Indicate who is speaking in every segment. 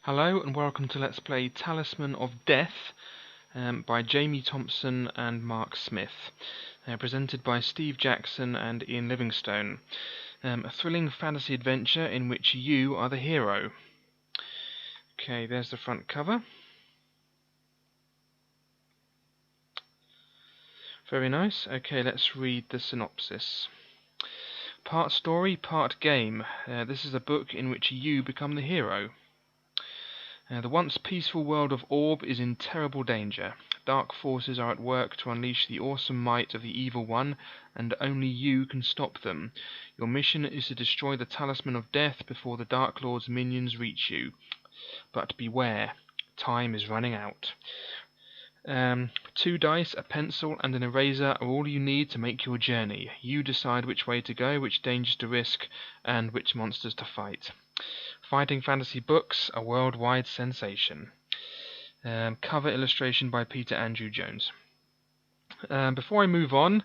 Speaker 1: Hello and welcome to Let's Play Talisman of Death by Jamie Thompson and Mark Smith, presented by Steve Jackson and Ian Livingstone. A thrilling fantasy adventure in which you are the hero. Okay, there's the front cover. Very nice. Okay, let's read the synopsis. Part story, part game. This is a book in which you become the hero. The once peaceful world of Orb is in terrible danger. Dark forces are at work to unleash the awesome might of the Evil One, and only you can stop them. Your mission is to destroy the Talisman of Death before the Dark Lord's minions reach you. But beware, time is running out. 2 dice, a pencil, and an eraser are all you need to make your journey. You decide which way to go, which dangers to risk, and which monsters to fight. Fighting fantasy books, a worldwide sensation. Cover illustration by Peter Andrew Jones. Before I move on,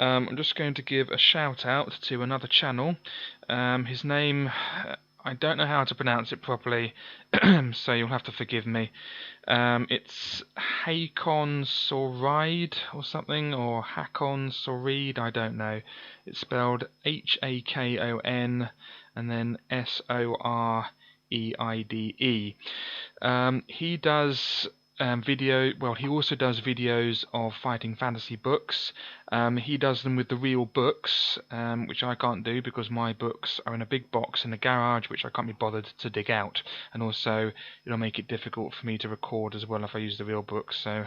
Speaker 1: I'm just going to give a shout out to another channel. His name, I don't know how to pronounce it properly, so you'll have to forgive me. It's Hakon Soride or something, or Hakon Soride, I don't know. It's spelled Hakon and then Soreide. He does he also does videos of fighting fantasy books. He does them with the real books, which I can't do because my books are in a big box in the garage, which I can't be bothered to dig out. And also, it'll make it difficult for me to record as well if I use the real books. So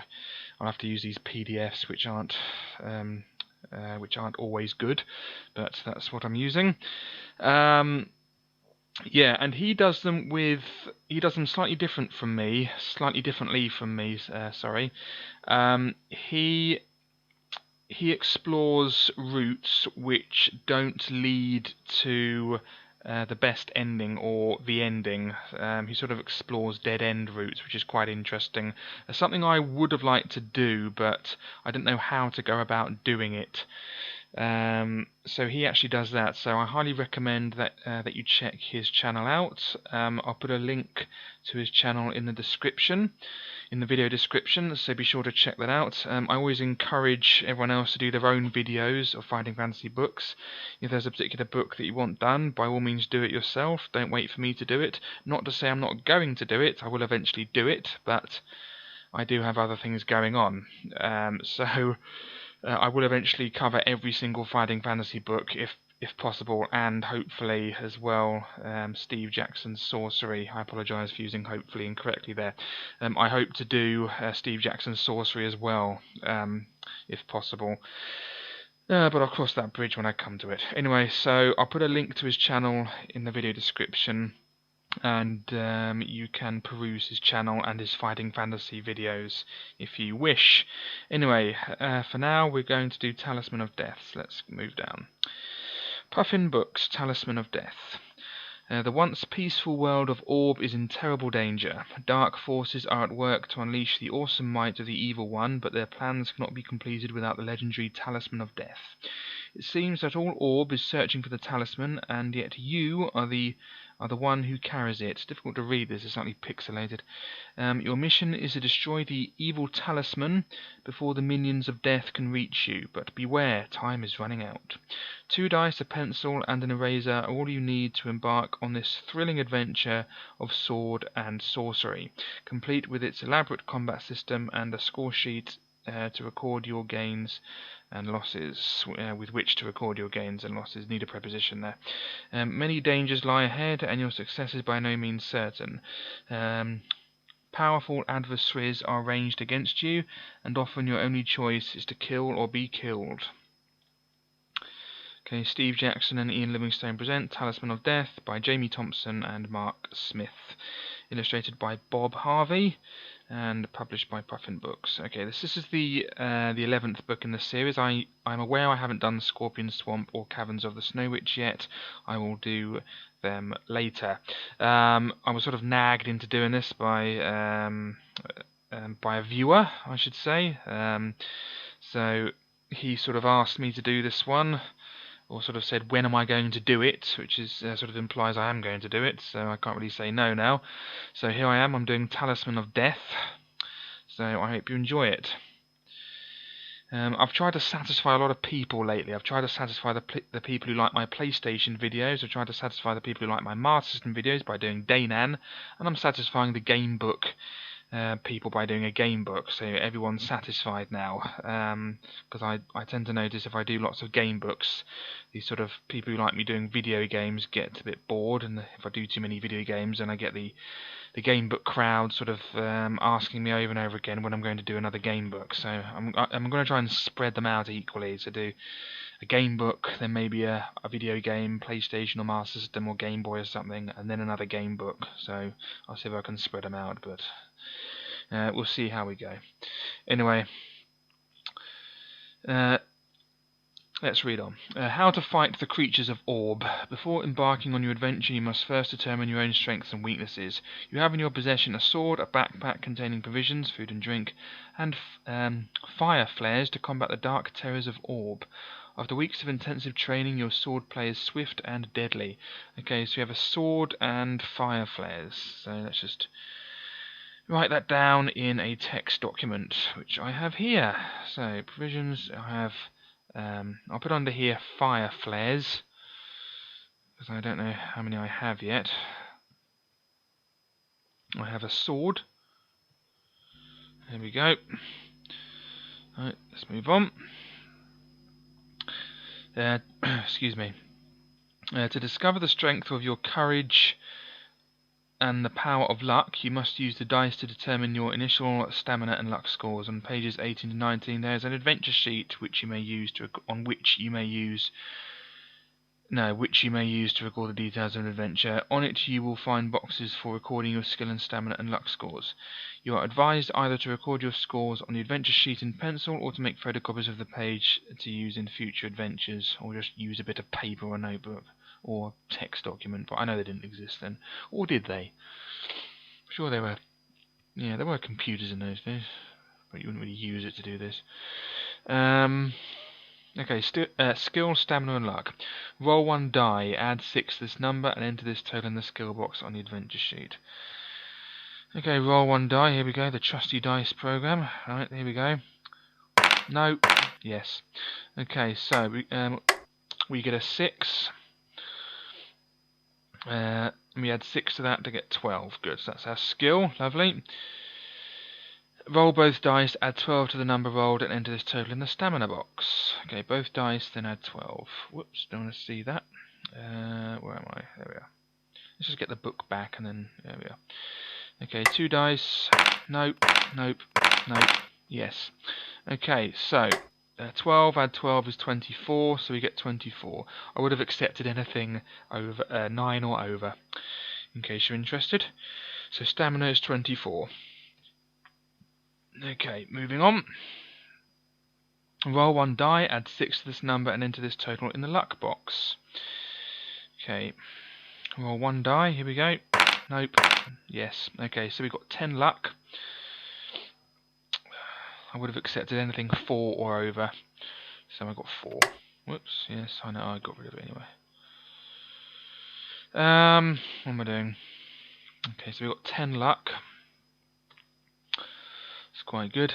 Speaker 1: I'll have to use these PDFs, which aren't always good, but that's what I'm using. Yeah, and he does them slightly differently from me. He explores routes which don't lead to the best ending or the ending. He sort of explores dead-end routes, which is quite interesting. Something I would have liked to do, but I didn't know how to go about doing it. So he actually does that, so I highly recommend that you check his channel out. I'll put a link to his channel in the video description, so be sure to check that out. I always encourage everyone else to do their own videos of fighting fantasy books. If there's a particular book that you want done, by all means do it yourself. Don't wait for me to do it. Not to say I'm not going to do it, I will eventually do it, but I do have other things going on. I will eventually cover every single fighting fantasy book if possible, and hopefully as well Steve Jackson's sorcery. I apologise for using hopefully incorrectly there. I hope to do Steve Jackson's sorcery as well, if possible. But I'll cross that bridge when I come to it. Anyway, so I'll put a link to his channel in the video description, and you can peruse his channel and his fighting fantasy videos if you wish. Anyway, for now we're going to do Talisman of Death. Let's move down. Puffin Books, Talisman of Death. The once peaceful world of Orb is in terrible danger. Dark forces are at work to unleash the awesome might of the Evil One, but their plans cannot be completed without the legendary Talisman of Death. It seems that all Orb is searching for the talisman, and yet you are the one who carries it. It's difficult to read this, it's slightly pixelated. Your mission is to destroy the evil talisman before the minions of death can reach you, but beware, time is running out. 2 dice, a pencil, and an eraser are all you need to embark on this thrilling adventure of sword and sorcery, complete with its elaborate combat system and a score sheet to record your gains and losses, with which to record your gains and losses. Need a preposition there. Many dangers lie ahead, and your success is by no means certain. Powerful adversaries are ranged against you, and often your only choice is to kill or be killed. Okay, Steve Jackson and Ian Livingstone present Talisman of Death by Jamie Thompson and Mark Smith. Illustrated by Bob Harvey and published by Puffin Books. Okay, this is the 11th book in the series. I'm aware I haven't done Scorpion Swamp or Caverns of the Snow Witch yet. I will do them later. I was sort of nagged into doing this by a viewer, I should say. So he sort of asked me to do this one, or sort of said when am I going to do it, which is sort of implies I am going to do it, so I can't really say no now. So here I am, I'm doing Talisman of Death, so I hope you enjoy it. I've tried to satisfy a lot of people lately. I've tried to satisfy the people who like my PlayStation videos. I've tried to satisfy the people who like my Master System videos by doing Daynan, and I'm satisfying the game book people by doing a game book, so everyone's satisfied now. Because I tend to notice if I do lots of game books, these sort of people who like me doing video games get a bit bored, and if I do too many video games, then I get the game book crowd sort of asking me over and over again when I'm going to do another game book. So I'm going to try and spread them out equally. So do a game book, then maybe a video game, PlayStation or Master System or Game Boy or something, and then another game book. So I'll see if I can spread them out, but we'll see how we go. Anyway, let's read on. How to fight the creatures of Orb. Before embarking on your adventure, you must first determine your own strengths and weaknesses. You have in your possession a sword, a backpack containing provisions, food and drink, and fire flares to combat the dark terrors of Orb. After weeks of intensive training, your sword play is swift and deadly. Okay, so you have a sword and fire flares. So let's just write that down in a text document, which I have here. So provisions, I have. I'll put under here fire flares, because I don't know how many I have yet. I have a sword. There we go. Right, let's move on. Excuse me. To discover the strength of your courage and the power of luck, you must use the dice to determine your initial stamina and luck scores. On pages 18 to 19, there is an adventure sheet which you may use to record the details of an adventure. On it, you will find boxes for recording your skill and stamina and luck scores. You are advised either to record your scores on the adventure sheet in pencil, or to make photocopies of the page to use in future adventures, or just use a bit of paper or a notebook or text document, but I know they didn't exist then. Or did they? I'm sure they were. Yeah, there were computers in those days, but you wouldn't really use it to do this. Okay, skill, stamina and luck. Roll 1 die, add 6 to this number, and enter this total in the skill box on the adventure sheet. Okay, roll 1 die, here we go, the trusty dice program. Right, here we go. No, yes. Okay, so we get a 6. We add 6 to that to get 12. Good, so that's our skill. Lovely. Roll both dice, add 12 to the number rolled, and enter this total in the stamina box. Okay, both dice, then add 12. Whoops, don't want to see that. Where am I? There we are. Let's just get the book back, and then there we are. Okay, 2 dice. Nope, nope, nope. Yes. Okay, so 12 add 12 is 24, so we get 24. I would have accepted anything over 9 or over, in case you're interested. So stamina is 24. Okay, moving on. Roll 1 die, add 6 to this number, and enter this total in the luck box. Okay, roll 1 die, here we go. Nope, yes. Okay, so we've got 10 luck. I would have accepted anything 4 or over, so I got 4. Whoops, yes, I know, I got rid of it anyway. What am I doing? Okay, so we've got 10 luck. It's quite good.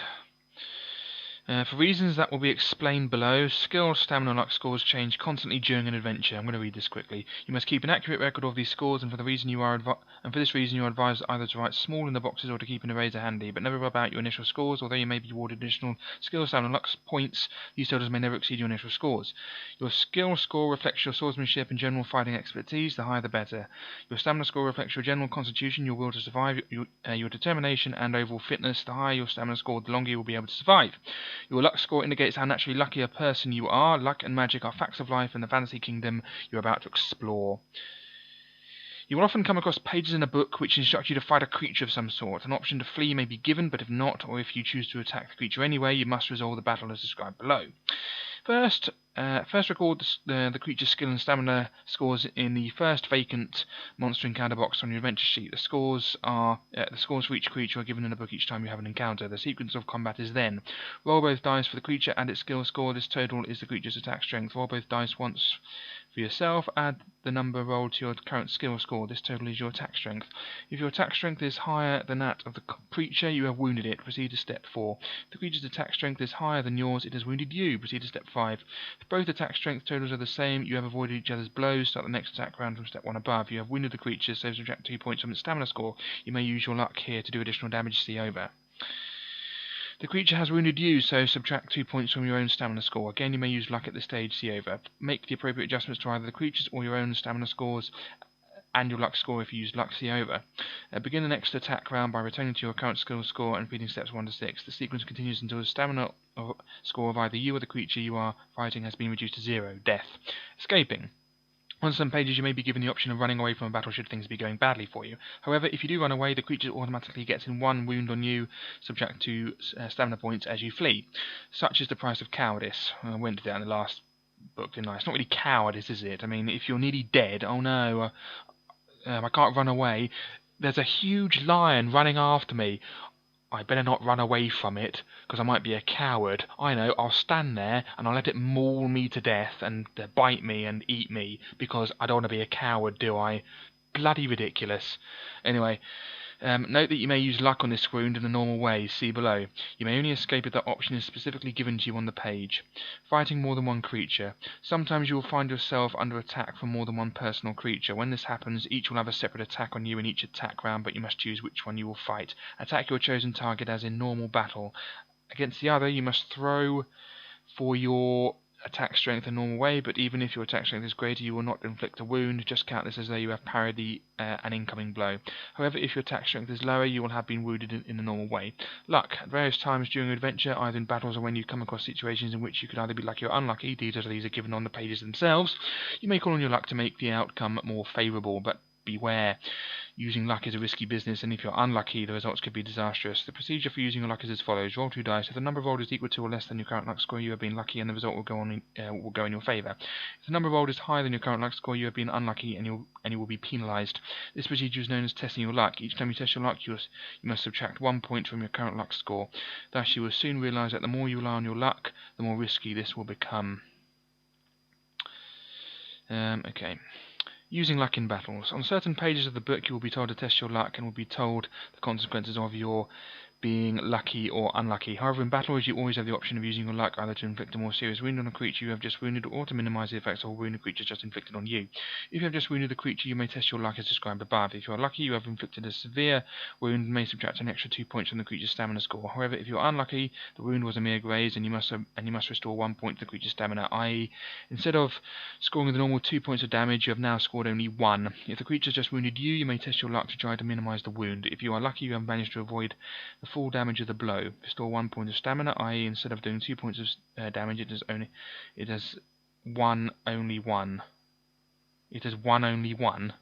Speaker 1: For reasons that will be explained below, skill, stamina, and luck scores change constantly during an adventure. I'm going to read this quickly. You must keep an accurate record of these scores, and for this reason you are advised either to write small in the boxes or to keep an eraser handy, but never rub out your initial scores. Although you may be awarded additional skill, stamina, and luck points, these totals may never exceed your initial scores. Your skill score reflects your swordsmanship and general fighting expertise. The higher the better. Your stamina score reflects your general constitution, your will to survive, your determination, and overall fitness. The higher your stamina score, the longer you will be able to survive. Your luck score indicates how naturally lucky a person you are. Luck and magic are facts of life in the fantasy kingdom you're about to explore. You will often come across pages in a book which instruct you to fight a creature of some sort. An option to flee may be given, but if not, or if you choose to attack the creature anyway, you must resolve the battle as described below. First, First record the creature's skill and stamina scores in the first vacant monster encounter box on your adventure sheet. The scores for each creature are given in a book each time you have an encounter. The sequence of combat is then: roll both dice for the creature and its skill score. This total is the creature's attack strength. Roll both dice once for yourself. Add the number rolled to your current skill score. This total is your attack strength. If your attack strength is higher than that of the creature, you have wounded it. Proceed to step 4. If the creature's attack strength is higher than yours, it has wounded you. Proceed to step 5. If both attack strength totals are the same, you have avoided each other's blows. Start the next attack round from step 1 above. You have wounded the creature, so subtract 2 points from its stamina score. You may use your luck here to do additional damage. See over. The creature has wounded you, so subtract 2 points from your own stamina score. Again, you may use luck at this stage. See over. Make the appropriate adjustments to either the creature's or your own stamina scores and your luck score if you use luck. See over. Begin the next attack round by returning to your current skill score and repeating steps 1 to 6. The sequence continues until the stamina score of either you or the creature you are fighting has been reduced to 0. Death. Escaping. On some pages you may be given the option of running away from a battle should things be going badly for you. However, if you do run away, the creature automatically gets in 1 wound on you, subtract 2 stamina points as you flee. Such is the price of cowardice. I went through that in the last book, didn't I? It's not really cowardice, is it? I mean, if you're nearly dead, oh no, I can't run away. There's a huge lion running after me. I better not run away from it, because I might be a coward. I know, I'll stand there and I'll let it maul me to death and bite me and eat me, because I don't want to be a coward, do I? Bloody ridiculous. Anyway, note that you may use luck on this wound in the normal way. See below. You may only escape if that option is specifically given to you on the page. Fighting more than one creature. Sometimes you will find yourself under attack from more than one person or creature. When this happens, each will have a separate attack on you in each attack round, but you must choose which one you will fight. Attack your chosen target as in normal battle. Against the other, you must throw for your attack strength in normal way, but even if your attack strength is greater, you will not inflict a wound. Just count this as though you have parried an incoming blow. However, if your attack strength is lower, you will have been wounded in the normal way. Luck. At various times during your adventure, either in battles or when you come across situations in which you could either be lucky or unlucky, details of these are given on the pages themselves. You may call on your luck to make the outcome more favourable, but beware. Using luck is a risky business, and if you're unlucky, the results could be disastrous. The procedure for using your luck is as follows. Roll 2 dice. If the number rolled is equal to or less than your current luck score, you have been lucky and the result will go in your favour. If the number rolled is higher than your current luck score, you have been unlucky and you will be penalised. This procedure is known as testing your luck. Each time you test your luck, you must subtract 1 point from your current luck score. Thus, you will soon realise that the more you rely on your luck, the more risky this will become. Okay. Using luck in battles. On certain pages of the book you will be told to test your luck and will be told the consequences of your being lucky or unlucky. However, in battles you always have the option of using your luck either to inflict a more serious wound on a creature you have just wounded or to minimise the effects of a wound a creature just inflicted on you. If you have just wounded the creature, you may test your luck as described above. If you are lucky, you have inflicted a severe wound and may subtract an extra 2 points from the creature's stamina score. However, if you are unlucky, the wound was a mere graze and you must restore 1 point to the creature's stamina, i.e. instead of scoring the normal 2 points of damage, you have now scored only 1. If the creature just wounded you, you may test your luck to try to minimise the wound. If you are lucky, you have managed to avoid the full damage of the blow. Restore 1 point of stamina, i.e. instead of doing 2 points of damage, it has won only 1. It has won only 1.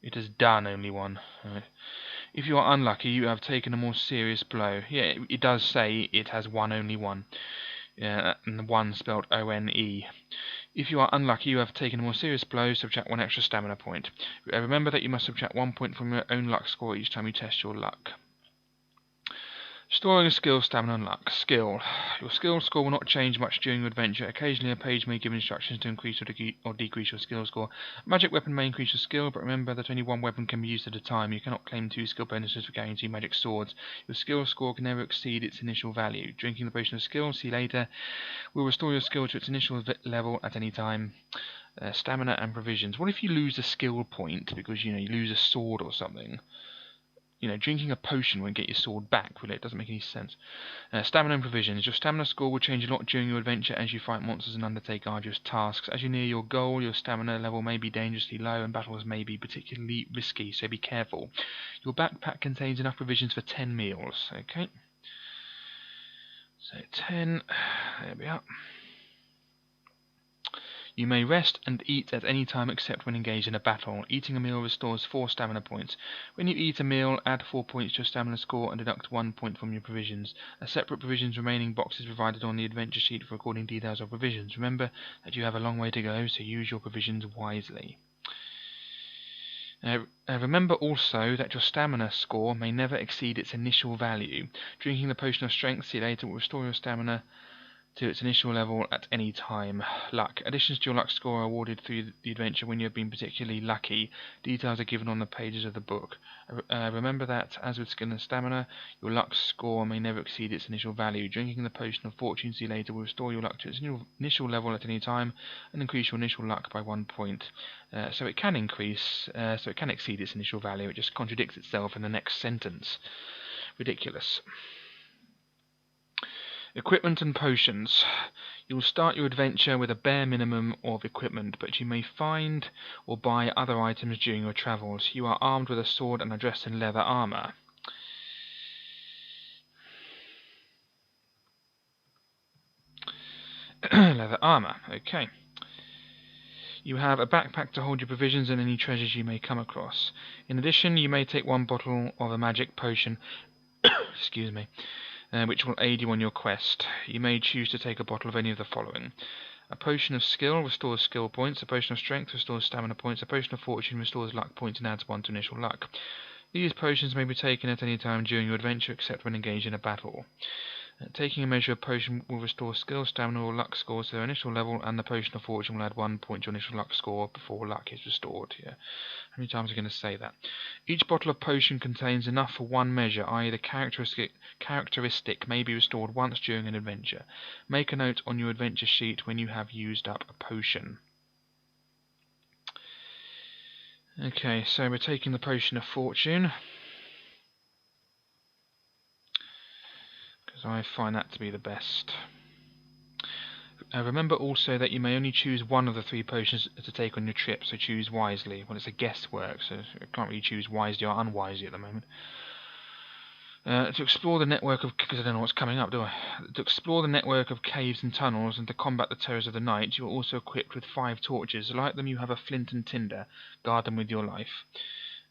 Speaker 1: It has done only 1. Right. If you are unlucky, you have taken a more serious blow. Yeah, it does say it has won only 1. And the 1 spelled O-N-E. If you are unlucky, you have taken a more serious blow, subtract 1 extra stamina point. Remember that you must subtract 1 point from your own luck score each time you test your luck. Storing a skill, stamina and luck. Skill. Your skill score will not change much during your adventure. Occasionally a page may give instructions to increase or decrease your skill score. A magic weapon may increase your skill, but remember that only 1 weapon can be used at a time. You cannot claim 2 skill bonuses for carrying 2 magic swords. Your skill score can never exceed its initial value. Drinking the potion of skill, see later, will restore your skill to its initial level at any time. Stamina and provisions. What if you lose a skill point because you lose a sword or something? Drinking a potion won't get your sword back, will it? It doesn't make any sense. Stamina and provisions. Your stamina score will change a lot during your adventure as you fight monsters and undertake arduous tasks. As you near your goal, your stamina level may be dangerously low and battles may be particularly risky, so be careful. Your backpack contains enough provisions for 10 meals. Okay. So 10. There we are. You may rest and eat at any time except when engaged in a battle. Eating a meal restores 4 stamina points. When you eat a meal, add 4 points to your stamina score and deduct 1 point from your provisions. A separate provisions remaining box is provided on the adventure sheet for recording details of provisions. Remember that you have a long way to go, so use your provisions wisely. Remember also that your stamina score may never exceed its initial value. Drinking the potion of strength, see later, will restore your stamina to its initial level at any time. Luck. Additions to your luck score are awarded through the adventure when you have been particularly lucky. Details are given on the pages of the book. Remember that, as with skill and stamina, your luck score may never exceed its initial value. Drinking the potion of fortune, see later, will restore your luck to its initial level at any time and increase your initial luck by 1 point. So it can exceed its initial value. It just contradicts itself in the next sentence. Ridiculous. Equipment and potions. You will start your adventure with a bare minimum of equipment, but you may find or buy other items during your travels. You are armed with a sword and are dressed in leather armor. Leather armor, okay. You have a backpack to hold your provisions and any treasures you may come across. In addition, you may take 1 bottle of a magic potion excuse me, which will aid you on your quest. You may choose to take a bottle of any of the following. A potion of skill restores skill points, a potion of strength restores stamina points, a potion of fortune restores luck points and adds 1 to initial luck. These potions may be taken at any time during your adventure except when engaged in a battle. Taking a measure of potion will restore skill, stamina or luck scores to their initial level, and the potion of fortune will add 1 point to your initial luck score before luck is restored. Yeah. How many times are you going to say that? Each bottle of potion contains enough for 1 measure, i.e. the characteristic may be restored once during an adventure. Make a note on your adventure sheet when you have used up a potion. Okay, so we're taking the potion of fortune, because I find that to be the best. Remember also that you may only choose 1 of the 3 potions to take on your trip, so choose wisely. Well, it's a guesswork, so I can't really choose wisely or unwisely at the moment. To explore the network of... because I don't know what's coming up, do I? To explore the network of caves and tunnels and to combat the terrors of the night, you are also equipped with 5 torches. Light them, you have a flint and tinder. Guard them with your life.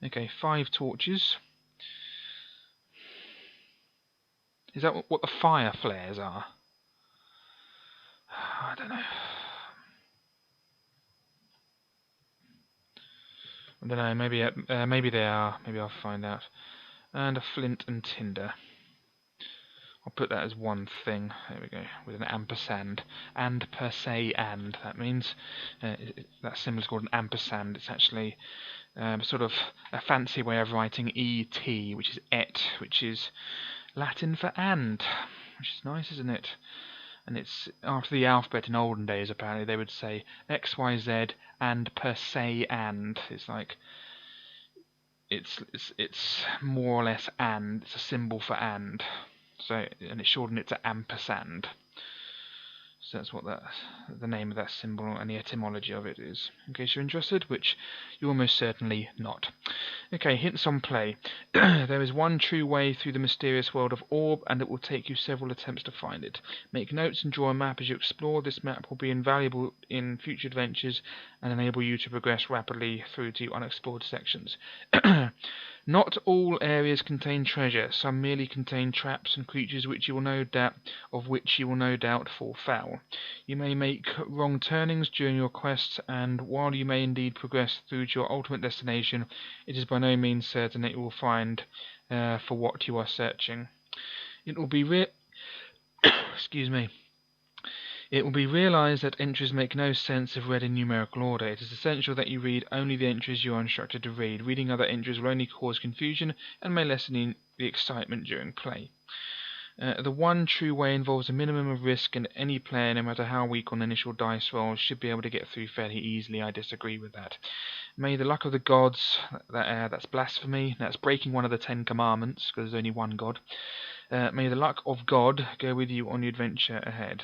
Speaker 1: Okay, 5 torches. Is that what the fire flares are? I don't know. I don't know, maybe they are. Maybe I'll find out. And a flint and tinder. I'll put that as one thing. There we go, with an ampersand. And per se and. That means that symbol is called an ampersand. It's actually sort of a fancy way of writing ET, which is et, which is Latin for and, which is nice, isn't it? And it's after the alphabet in olden days. Apparently, they would say X, Y, Z and per se and. It's like it's more or less and. It's a symbol for and. So, and it's shortened it to ampersand. So that's what the name of that symbol and the etymology of it is, in case you're interested, which you're almost certainly not. Okay, hints on play. There is one true way through the mysterious world of Orb, and it will take you several attempts to find it. Make notes and draw a map as you explore. This map will be invaluable in future adventures and enable you to progress rapidly through to unexplored sections. Not all areas contain treasure. Some merely contain traps and creatures which you will no doubt fall foul. You may make wrong turnings during your quests, and while you may indeed progress through to your ultimate destination, it is by no means certain that you will find for what you are searching. It will be excuse me. It will be realized that entries make no sense if read in numerical order. It is essential that you read only the entries you are instructed to read. Reading other entries will only cause confusion and may lessen the excitement during play. The one true way involves a minimum of risk, and any player, no matter how weak on initial dice rolls, should be able to get through fairly easily. I disagree with that. May the luck of the gods, that's blasphemy, that's breaking one of the 10 commandments, because there's only one God. May the luck of God go with you on your adventure ahead.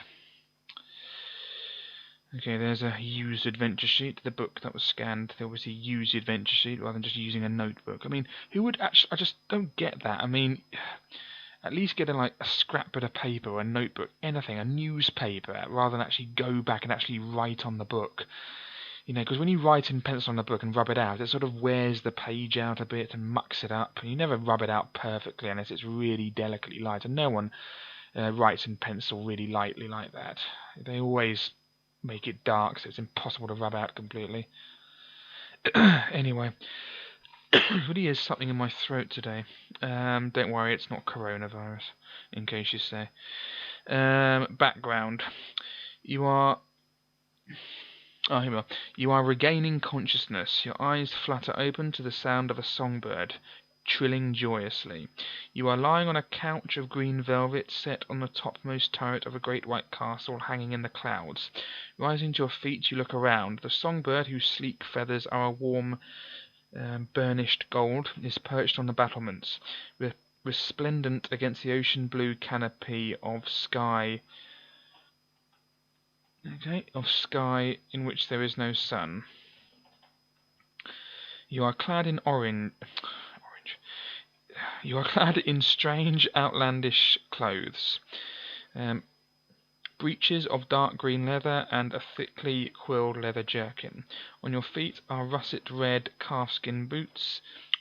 Speaker 1: Okay, there's a used adventure sheet. The book that was scanned, they obviously used the adventure sheet rather than just using a notebook. I mean, who would actually... I just don't get that. I mean, at least get a scrap bit of paper or a notebook, anything, a newspaper, rather than actually go back and actually write on the book. Because when you write in pencil on a book and rub it out, it sort of wears the page out a bit and mucks it up. And you never rub it out perfectly unless it's really delicately light. And no one writes in pencil really lightly like that. They always make it dark, so it's impossible to rub out completely. Anyway, there really is something in my throat today. Don't worry, it's not coronavirus, in case you say. Background. You are... Oh, here we are. You are regaining consciousness. Your eyes flutter open to the sound of a songbird, trilling joyously. You are lying on a couch of green velvet set on the topmost turret of a great white castle hanging in the clouds. Rising to your feet, you look around. The songbird, whose sleek feathers are a warm, burnished gold, is perched on the battlements, resplendent against the ocean blue canopy of sky. Of sky in which there is no sun. You are clad in orange. You are clad in strange, outlandish clothes. Breeches of dark green leather and a thickly quilled leather jerkin. On your feet are russet red calfskin boots,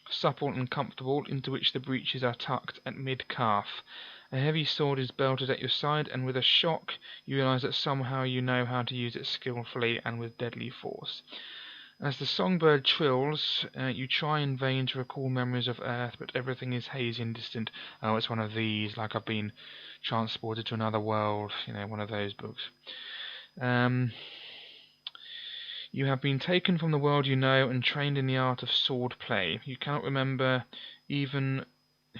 Speaker 1: supple and comfortable, into which the breeches are tucked at mid-calf. A heavy sword is belted at your side, and with a shock you realize that somehow you know how to use it skillfully and with deadly force. As the songbird trills, you try in vain to recall memories of Earth, but everything is hazy and distant. Oh, it's one of these, like I've been transported to another world, one of those books. You have been taken from the world you know and trained in the art of sword play. You cannot remember even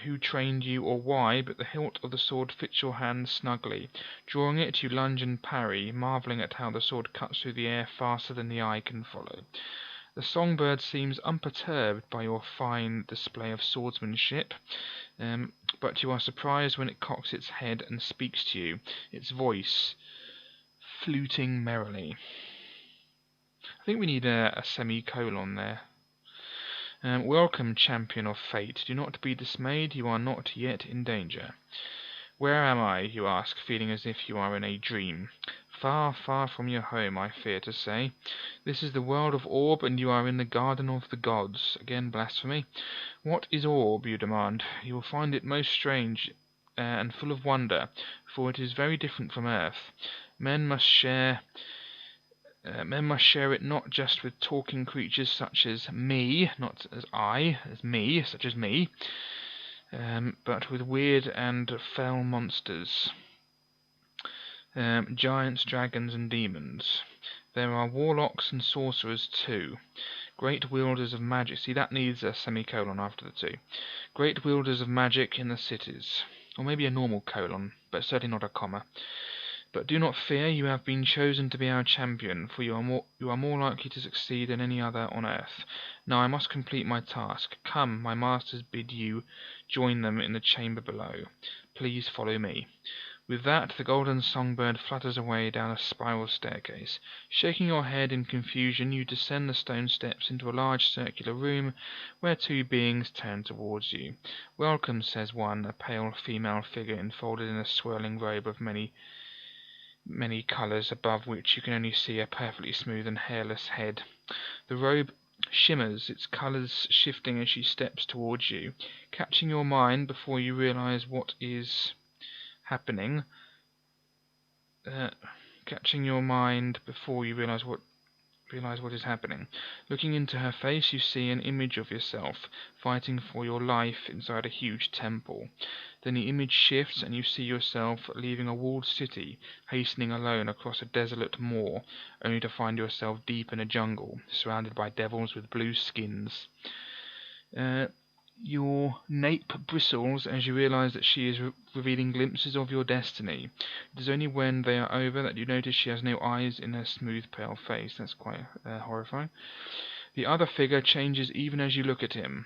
Speaker 1: who trained you or why, but the hilt of the sword fits your hand snugly. Drawing it, you lunge and parry, marvelling at how the sword cuts through the air faster than the eye can follow. The songbird seems unperturbed by your fine display of swordsmanship, but you are surprised when it cocks its head and speaks to you, its voice fluting merrily. I think we need a semicolon there. Welcome, champion of fate. Do not be dismayed. You are not yet in danger. Where am I, you ask, feeling as if you are in a dream. Far, far from your home, I fear to say. This is the world of Orb, and you are in the garden of the gods. Again, blasphemy. What is Orb, you demand? You will find it most strange and full of wonder, for it is very different from Earth. Men must share it not just with talking creatures such as me, not as I, as me, such as me, but with weird and fell monsters, giants, dragons, and demons. There are warlocks and sorcerers too, great wielders of magic. See, that needs a semicolon after the two. Great wielders of magic in the cities, or maybe a normal colon, but certainly not a comma. But do not fear, you have been chosen to be our champion, for you are more likely to succeed than any other on earth. Now I must complete my task. Come, my masters bid you join them in the chamber below. Please follow me. With that, the golden songbird flutters away down a spiral staircase. Shaking your head in confusion, you descend the stone steps into a large circular room, where two beings turn towards you. Welcome, says one, a pale female figure enfolded in a swirling robe of many colours, above which you can only see a perfectly smooth and hairless head. The robe shimmers, its colours shifting as she steps towards you, catching your mind before you realise what is happening. Realize what is happening. Looking into her face, you see an image of yourself, fighting for your life inside a huge temple. Then the image shifts and you see yourself leaving a walled city, hastening alone across a desolate moor, only to find yourself deep in a jungle, surrounded by devils with blue skins. Your nape bristles as you realize that she is revealing glimpses of your destiny. It is only when they are over that you notice she has no eyes in her smooth pale face. That's quite horrifying. The other figure changes even as you look at him.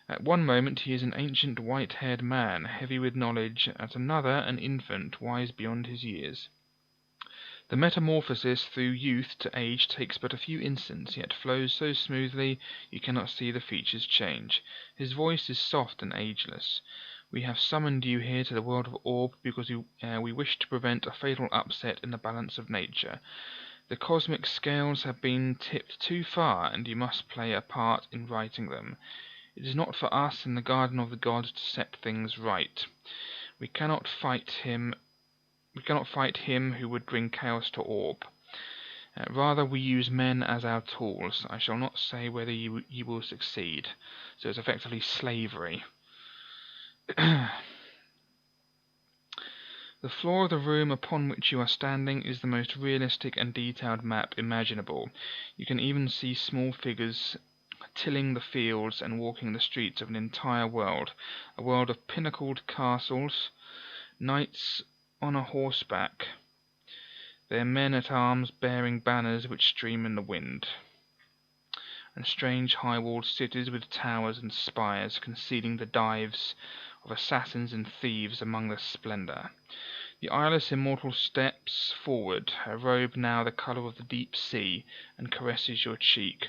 Speaker 1: At one moment he is an ancient white-haired man, heavy with knowledge, at another an infant, wise beyond his years. The metamorphosis through youth to age takes but a few instants, yet flows so smoothly you cannot see the features change. His voice is soft and ageless. We have summoned you here to the world of Orb because we wish to prevent a fatal upset in the balance of nature. The cosmic scales have been tipped too far, and you must play a part in righting them. It is not for us in the garden of the gods to set things right. We cannot fight him who would bring chaos to Orb. Rather, we use men as our tools. I shall not say whether you will succeed. So it's effectively slavery. The floor of the room upon which you are standing is the most realistic and detailed map imaginable. You can even see small figures tilling the fields and walking the streets of an entire world, a world of pinnacled castles, knights on a horseback, their men-at-arms bearing banners which stream in the wind, and strange high-walled cities with towers and spires concealing the dives of assassins and thieves among the splendour. The eyeless immortal steps forward, her robe now the colour of the deep sea, and caresses your cheek.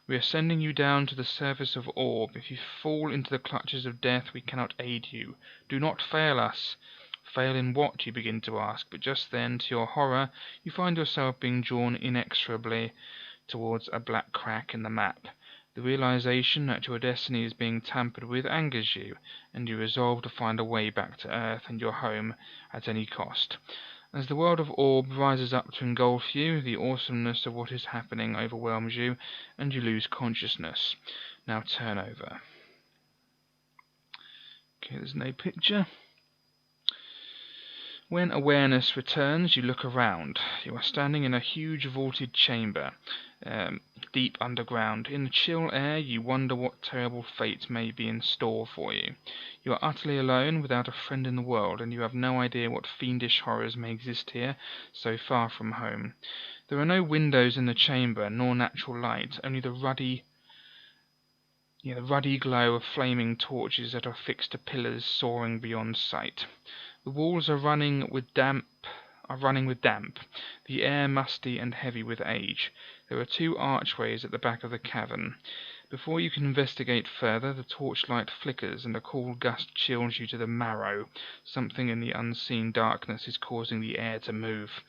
Speaker 1: We are sending you down to the surface of Orb. If you fall into the clutches of death, we cannot aid you. Do not fail us. Fail in what, you begin to ask, but just then, to your horror, you find yourself being drawn inexorably towards a black crack in the map. The realization that your destiny is being tampered with angers you, and you resolve to find a way back to Earth and your home at any cost. As the world of Orb rises up to engulf you, the awesomeness of what is happening overwhelms you, and you lose consciousness. Now turn over. Okay, there's no picture. When awareness returns, you look around. You are standing in a huge vaulted chamber, deep underground. In the chill air, you wonder what terrible fate may be in store for you. You are utterly alone, without a friend in the world, and you have no idea what fiendish horrors may exist here, so far from home. There are no windows in the chamber, nor natural light, only the ruddy glow of flaming torches that are fixed to pillars soaring beyond sight. The walls are running with damp, the air musty and heavy with age. There are 2 archways at the back of the cavern. Before you can investigate further, the torchlight flickers and a cool gust chills you to the marrow. Something in the unseen darkness is causing the air to move.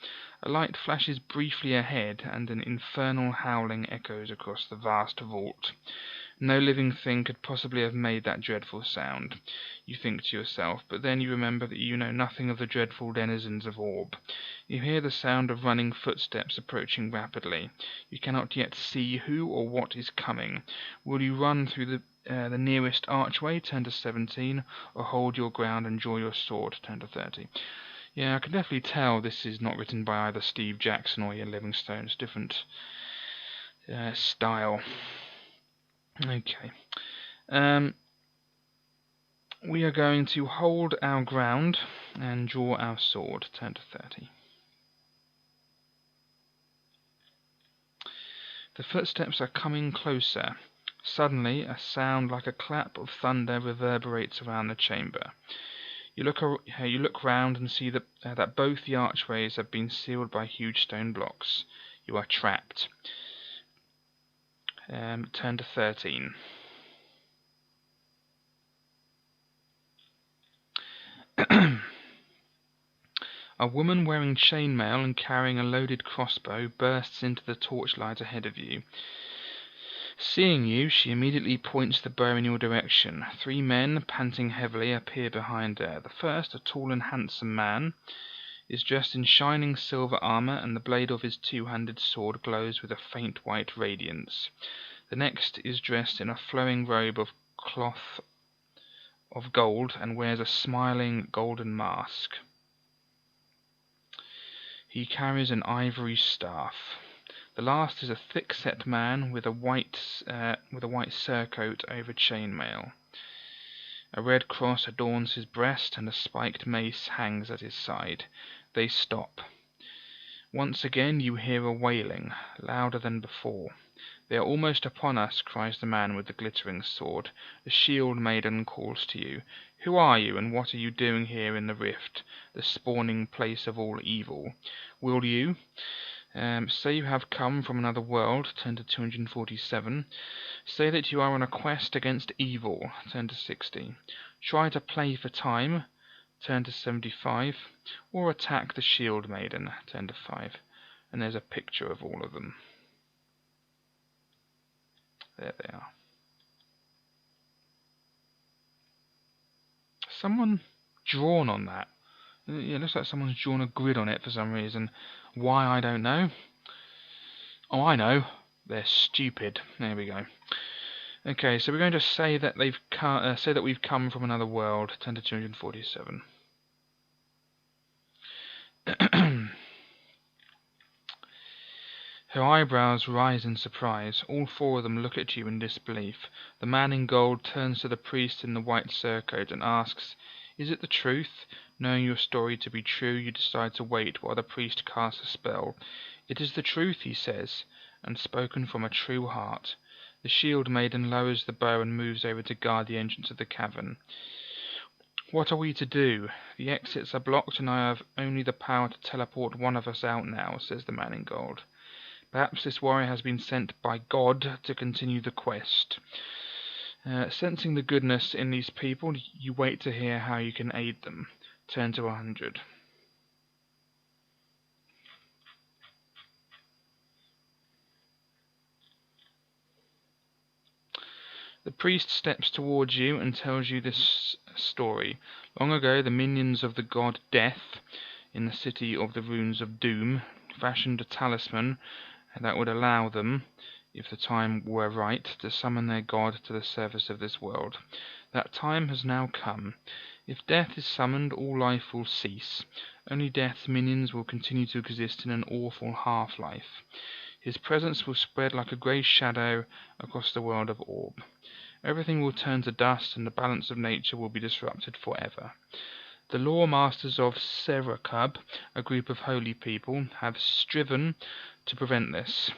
Speaker 1: A light flashes briefly ahead, and an infernal howling echoes across the vast vault. No living thing could possibly have made that dreadful sound, you think to yourself, but then you remember that you know nothing of the dreadful denizens of Orb. You hear the sound of running footsteps approaching rapidly. You cannot yet see who or what is coming. Will you run through the nearest archway, turn to 17, or hold your ground and draw your sword, turn to 30? Yeah, I can definitely tell this is not written by either Steve Jackson or Ian Livingstone. It's different style. Okay. We are going to hold our ground and draw our sword. Turn to 30. The footsteps are coming closer. Suddenly, a sound like a clap of thunder reverberates around the chamber. You look round and see that both the archways have been sealed by huge stone blocks. You are trapped. Turn to 13. A woman wearing chainmail and carrying a loaded crossbow bursts into the torchlight ahead of you. Seeing you, she immediately points the bow in your direction. 3 men, panting heavily, appear behind her. The first, a tall and handsome man, is dressed in shining silver armor, and the blade of his 2-handed sword glows with a faint white radiance. The next is dressed in a flowing robe of cloth of gold and wears a smiling golden mask. He carries an ivory staff. The last is a thick-set man with a white surcoat over chainmail. A red cross adorns his breast, and a spiked mace hangs at his side. They stop. Once again you hear a wailing, louder than before. "They are almost upon us," cries the man with the glittering sword. The shield maiden calls to you. "Who are you, and what are you doing here in the rift, the spawning place of all evil? Will you Say you have come from another world, turn to 247. Say that you are on a quest against evil, turn to 60. Try to play for time, turn to 75. Or attack the shield maiden, turn to 5. And there's a picture of all of them. There they are. Someone drawn on that. Yeah, it looks like someone's drawn a grid on it for some reason. Why, I don't know. Oh, I know. They're stupid. There we go. Okay, so we're going to say that we've come from another world. Turn to 247. Her eyebrows rise in surprise. All four of them look at you in disbelief. The man in gold turns to the priest in the white surcoat and asks, "Is it the truth?" Knowing your story to be true, you decide to wait while the priest casts a spell. "It is the truth," he says, "and spoken from a true heart." The shield maiden lowers the bow and moves over to guard the entrance of the cavern. "What are we to do? The exits are blocked and I have only the power to teleport one of us out now," says the man in gold. "Perhaps this warrior has been sent by God to continue the quest." Sensing the goodness in these people, you wait to hear how you can aid them. Turn to 100. The priest steps towards you and tells you this story. Long ago, the minions of the god Death, in the city of the runes of Doom, fashioned a talisman that would allow them, if the time were right, to summon their god to the surface of this world. That time has now come. If Death is summoned, all life will cease. Only Death's minions will continue to exist in an awful half-life. His presence will spread like a grey shadow across the world of Orb. Everything will turn to dust and the balance of nature will be disrupted forever. The lore masters of Serakub, a group of holy people, have striven to prevent this.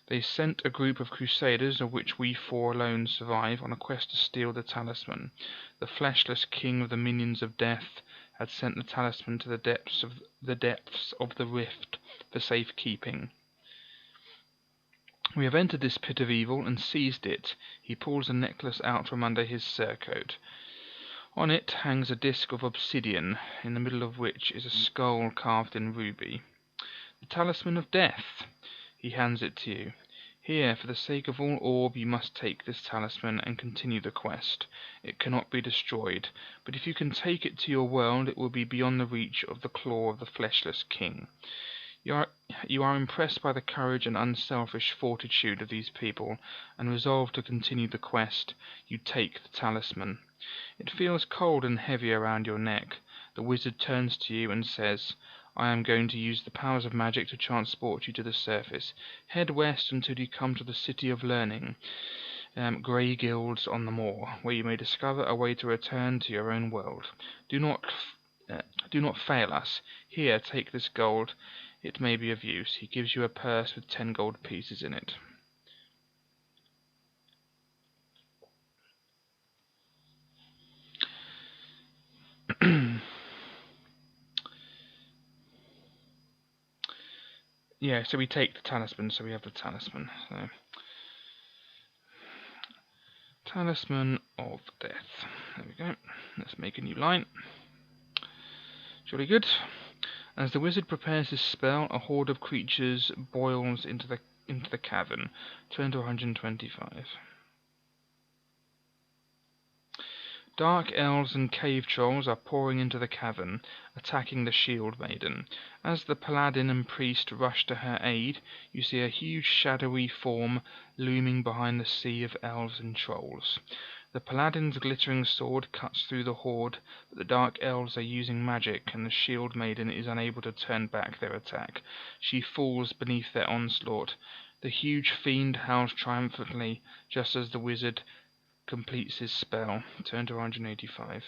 Speaker 1: They sent a group of crusaders, of which we four alone survive, on a quest to steal the talisman. The fleshless king of the minions of Death had sent the talisman to the depths of the rift for safekeeping. We have entered this pit of evil and seized it. He pulls a necklace out from under his surcoat. On it hangs a disc of obsidian, in the middle of which is a skull carved in ruby. The Talisman of Death. He hands it to you. Here, for the sake of all Orb, you must take this talisman and continue the quest. It cannot be destroyed, but if you can take it to your world, it will be beyond the reach of the claw of the fleshless king. You are impressed by the courage and unselfish fortitude of these people, and resolve to continue the quest. You take the talisman. It feels cold and heavy around your neck. The wizard turns to you and says, "I am going to use the powers of magic to transport you to the surface. Head west until you come to the City of Learning, Grey Guilds on the Moor, where you may discover a way to return to your own world. Do not fail us. Here, take this gold. It may be of use." He gives you a purse with 10 gold pieces in it. Yeah, so we take the talisman, so we have the talisman. So, Talisman of Death. There we go. Let's make a new line. Jolly good. As the wizard prepares his spell, a horde of creatures boils into the cavern. Turn to 125. Dark elves and cave trolls are pouring into the cavern, attacking the shield maiden. As the paladin and priest rush to her aid, you see a huge shadowy form looming behind the sea of elves and trolls. The paladin's glittering sword cuts through the horde, but the dark elves are using magic, and the shield maiden is unable to turn back their attack. She falls beneath their onslaught. The huge fiend howls triumphantly, just as the wizard completes his spell. Turn to 185.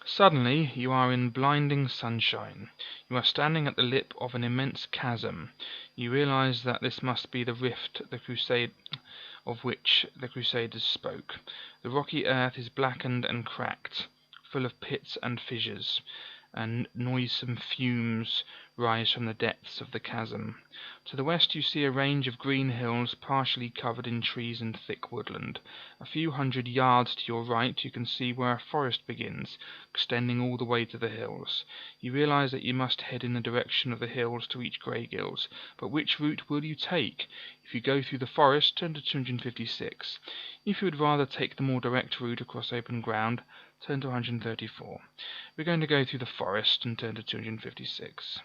Speaker 1: Suddenly, you are in blinding sunshine. You are standing at the lip of an immense chasm. You realize that this must be the rift of which the crusaders spoke. The rocky earth is blackened and cracked. full of pits and fissures, and noisome fumes rise from the depths of the chasm. To the west you see a range of green hills partially covered in trees and thick woodland. A few hundred yards to your right you can see where a forest begins, extending all the way to the hills. You realize that you must head in the direction of the hills to reach Greygills, but which route will you take? If you go through the forest, turn to 256. If you would rather take the more direct route across open ground, turn to 134. We're going to go through the forest and turn to 256.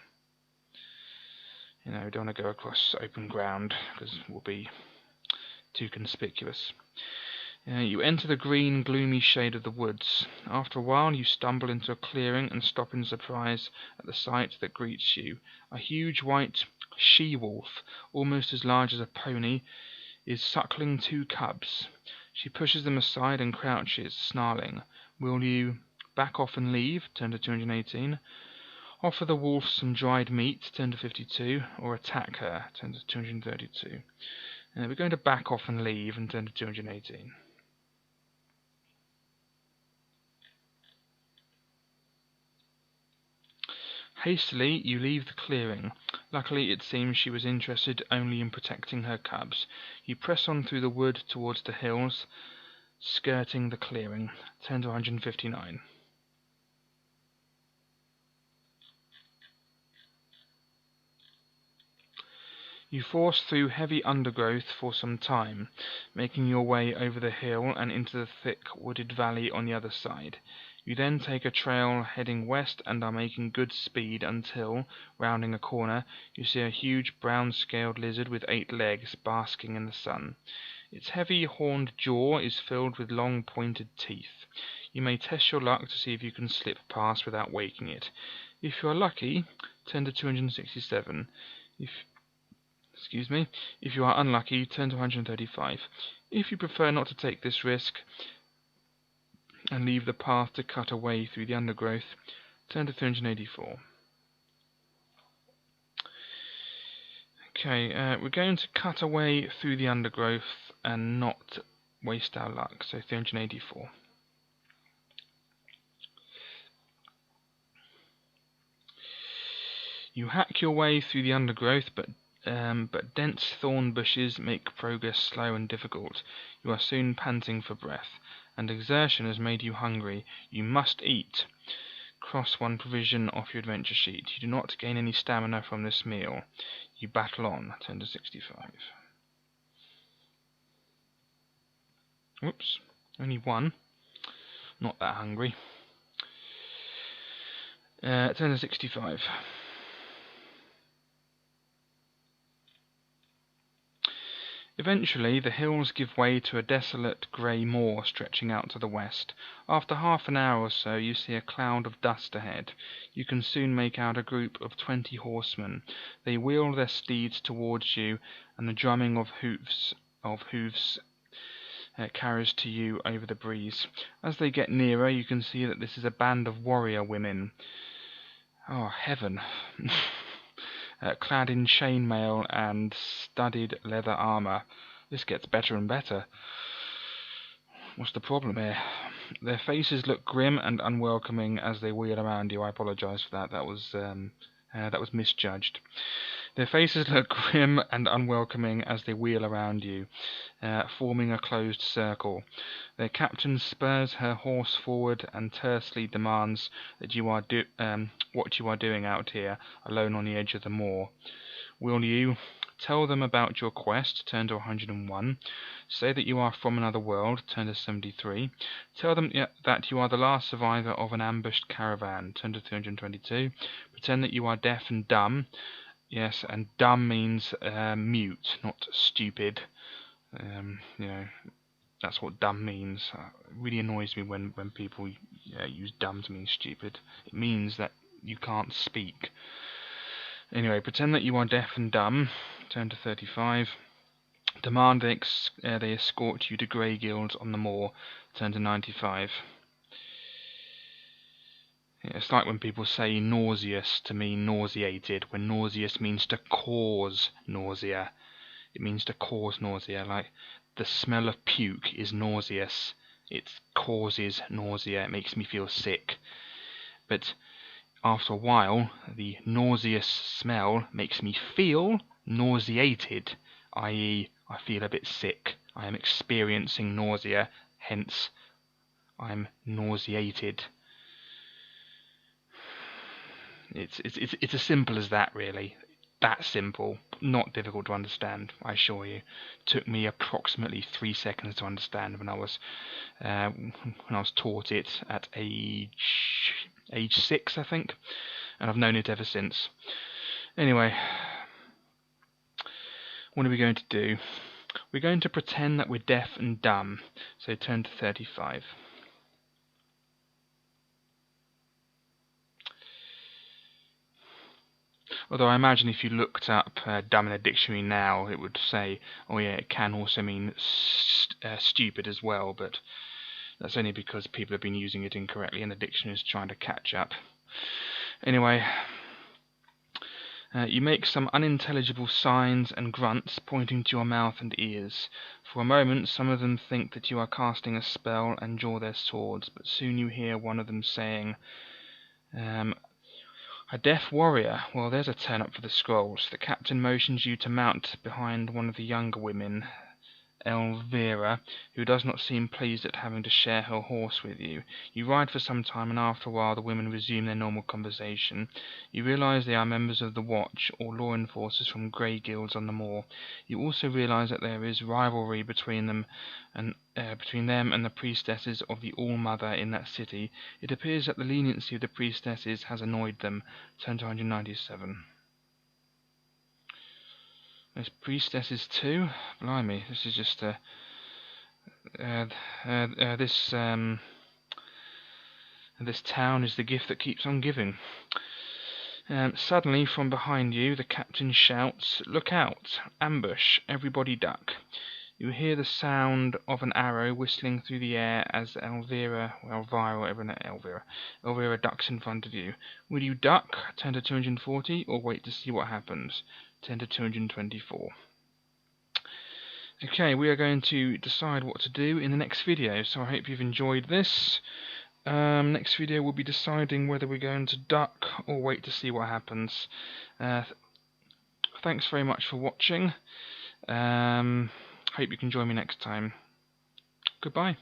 Speaker 1: We don't want to go across open ground because it will be too conspicuous. You enter the green, gloomy shade of the woods. After a while you stumble into a clearing and stop in surprise at the sight that greets you. A huge white she-wolf, almost as large as a pony, is suckling 2 cubs. She pushes them aside and crouches, snarling. Will you back off and leave? Turn to 218. Offer the wolf some dried meat? Turn to 52. Or attack her? Turn to 232. We're going to back off and leave and turn to 218. Hastily you leave the clearing. Luckily it seems she was interested only in protecting her cubs. You press on through the wood towards the hills, skirting the clearing. Turn to 159. You force through heavy undergrowth for some time, making your way over the hill and into the thick wooded valley on the other side. You then take a trail heading west and are making good speed until, rounding a corner, you see a huge brown-scaled lizard with 8 legs basking in the sun. Its heavy horned jaw is filled with long pointed teeth. You may test your luck to see if you can slip past without waking it. If you are lucky, turn to 267. If you are unlucky, turn to 135. If you prefer not to take this risk and leave the path to cut away through the undergrowth, turn to 384. Okay, we're going to cut away through the undergrowth and not waste our luck, so 384. You hack your way through the undergrowth, but dense thorn bushes make progress slow and difficult. You are soon panting for breath, and exertion has made you hungry. You must eat. Cross 1 provision off your adventure sheet. You do not gain any stamina from this meal. You battle on. Turn to 65. Whoops, only 1. Not that hungry. Turn to 65. Eventually the hills give way to a desolate grey moor stretching out to the west. After half an hour or so you see a cloud of dust ahead. You can soon make out a group of 20 horsemen. They wheel their steeds towards you, and the drumming of hoofs carries to you over the breeze. As they get nearer you can see that this is a band of warrior women. Oh, heaven. Clad in chainmail and studded leather armour. This gets better and better. What's the problem here? Their faces look grim and unwelcoming as they wheel around you. I apologise for that. That was misjudged. Their faces look grim and unwelcoming as they wheel around you, forming a closed circle. Their captain spurs her horse forward and tersely demands that what you are doing out here, alone on the edge of the moor. Will you tell them about your quest? Turn to 101. Say that you are from another world. Turn to 73. Tell them that you are the last survivor of an ambushed caravan. Turn to 322. Pretend that you are deaf and dumb. Yes, and dumb means mute, not stupid. That's what dumb means. It really annoys me when people use dumb to mean stupid. It means that you can't speak. Anyway, pretend that you are deaf and dumb. Turn to 35. Demand they escort you to Greygills on the moor. Turn to 95. It's like when people say nauseous to mean nauseated, when nauseous means to cause nausea. It means to cause nausea, like the smell of puke is nauseous. it causes nausea, it makes me feel sick. But after a while, the nauseous smell makes me feel nauseated, i.e. I feel a bit sick. I am experiencing nausea, hence I'm nauseated. It's as simple as that, really. That simple. Not difficult to understand, I assure you. Took me approximately 3 seconds to understand when I was taught it at age 6, I think, and I've known it ever since. Anyway, what are we going to do? We're going to pretend that we're deaf and dumb. So turn to 35. Although I imagine if you looked up dumb in a dictionary now, it would say, oh yeah, it can also mean stupid as well, but that's only because people have been using it incorrectly and the dictionary is trying to catch up. Anyway, you make some unintelligible signs and grunts pointing to your mouth and ears. For a moment, some of them think that you are casting a spell and draw their swords, but soon you hear one of them saying, a deaf warrior. Well, there's a turn up for the scrolls. The captain motions you to mount behind one of the younger women, Elvira, who does not seem pleased at having to share her horse with you. You ride for some time, and after a while the women resume their normal conversation. You realise they are members of the Watch, or law enforcers from grey guilds on the moor. You also realise that there is rivalry between them and the priestesses of the All-Mother in that city. It appears that the leniency of the priestesses has annoyed them. Turn to 197. There's priestesses too. Blimey, this is just this town is the gift that keeps on giving. Suddenly, from behind you, the captain shouts, "Look out! Ambush! Everybody duck!" You hear the sound of an arrow whistling through the air as Elvira ducks in front of you. Will you duck, turn to 240, or wait to see what happens? Turn to 224. Okay, we are going to decide what to do in the next video, so I hope you've enjoyed this. Next video we'll be deciding whether we're going to duck or wait to see what happens. Thanks very much for watching. Hope you can join me next time. Goodbye.